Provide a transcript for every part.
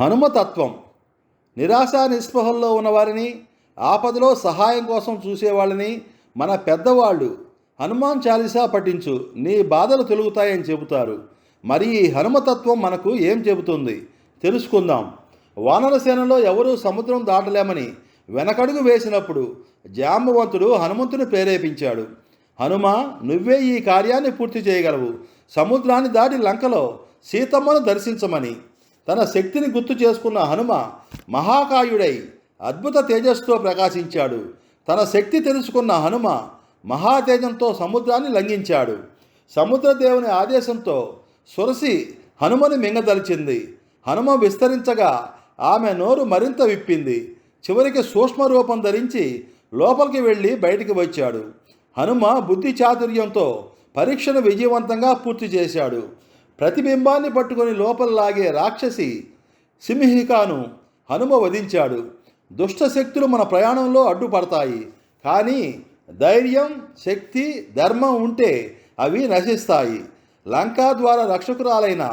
హనుమతత్వం. నిరాశ నిస్పృహల్లో ఉన్నవారిని, ఆపదలో సహాయం కోసం చూసేవాళ్ళని మన పెద్దవాళ్ళు హనుమాన్ చాలీసా పఠించు నీ బాధలు తొలుగుతాయని చెబుతారు. మరి ఈ హనుమతత్వం మనకు ఏం చెబుతుంది తెలుసుకుందాం. వానరసేనలో ఎవరూ సముద్రం దాటలేమని వెనకడుగు వేసినప్పుడు జాంబవంతుడు హనుమంతుని ప్రేరేపించాడు. హనుమ, నువ్వే ఈ కార్యాన్ని పూర్తి చేయగలవు. సముద్రాన్ని దాటి లంకలో సీతమ్మను దర్శించమని. తన శక్తిని గుర్తు చేసుకున్న హనుమ మహాకాయుడై అద్భుత తేజస్సుతో ప్రకాశించాడు. తన శక్తి తెలుసుకున్న హనుమ మహాతేజంతో సముద్రాన్ని లంఘించాడు. సముద్రదేవుని ఆదేశంతో సురసి హనుమని మింగదలిచింది. హనుమ విస్తరించగా ఆమె నోరు మరింత విప్పింది. చివరికి సూక్ష్మ రూపం ధరించి లోపలికి వెళ్ళి బయటికి వచ్చాడు. హనుమ బుద్ధి చాతుర్యంతో పరీక్షను విజయవంతంగా పూర్తి చేశాడు. ప్రతిబింబాన్ని పట్టుకొని లోపల లాగే రాక్షసి సింహికాను హనుమ వధించాడు. దుష్ట శక్తులు మన ప్రయాణంలో అడ్డుపడతాయి, కానీ ధైర్యం, శక్తి, ధర్మం ఉంటే అవి నశిస్తాయి. లంకా ద్వారా రక్షకురాలైన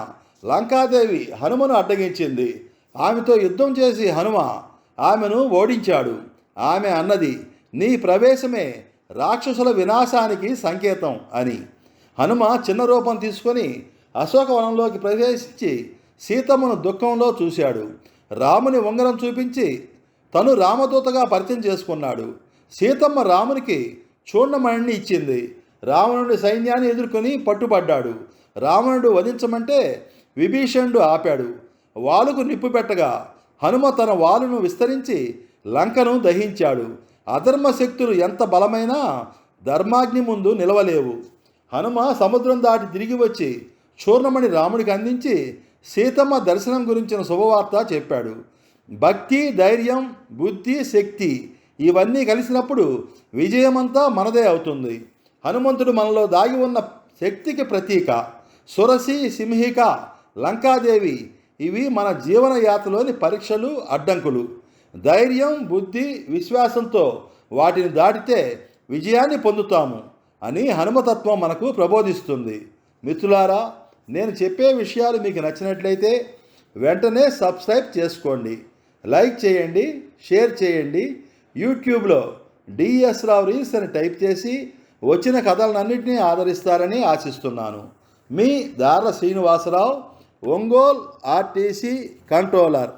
లంకాదేవి హనుమను అడ్డగించింది. ఆమెతో యుద్ధం చేసి హనుమ ఆమెను ఓడించాడు. ఆమె అన్నది, నీ ప్రవేశమే రాక్షసుల వినాశానికి సంకేతం అని. హనుమ చిన్న రూపం తీసుకొని అశోకవనంలోకి ప్రవేశించి సీతమ్మను దుఃఖంలో చూశాడు. రాముని ఉంగరం చూపించి తను రామదూతగా పరిచయం చేసుకున్నాడు. సీతమ్మ రామునికి చూర్ణమణిని ఇచ్చింది. రావణుడి సైన్యాన్ని ఎదుర్కొని పట్టుబడ్డాడు. రావణుడు వధించమంటే విభీషణుడు ఆపాడు. వాలుకు నిప్పు పెట్టగా హనుమ తన వాలును విస్తరించి లంకను దహించాడు. అధర్మ శక్తులు ఎంత బలమైనా ధర్మాగ్ని ముందు నిలవలేవు. హనుమ సముద్రం దాటి తిరిగి వచ్చి చూర్ణమణి రాముడికి అందించి సీతమ్మ దర్శనం గురించిన శుభవార్త చెప్పాడు. భక్తి, ధైర్యం, బుద్ధి, శక్తి ఇవన్నీ కలిసినప్పుడు విజయమంతా మనదే అవుతుంది. హనుమంతుడు మనలో దాగి ఉన్న శక్తికి ప్రతీక. సురసి, సింహిక, లంకాదేవి ఇవి మన జీవన యాత్రలోని పరీక్షలు, అడ్డంకులు. ధైర్యం, బుద్ధి, విశ్వాసంతో వాటిని దాటితే విజయాన్ని పొందుతాము అని హనుమతత్వం మనకు ప్రబోధిస్తుంది. మిత్రులారా, నేను చెప్పే విషయాలు మీకు నచ్చినట్లయితే వెంటనే సబ్స్క్రైబ్ చేసుకోండి, లైక్ చేయండి, షేర్ చేయండి. యూట్యూబ్లో డిఎస్ రావు రీల్స్ అని టైప్ చేసి వచ్చిన కథలన్నింటినీ ఆదరిస్తారని ఆశిస్తున్నాను. మీ దార్ల శ్రీనివాసరావు, ఒంగోల్ ఆర్టీసీ కంట్రోలర్.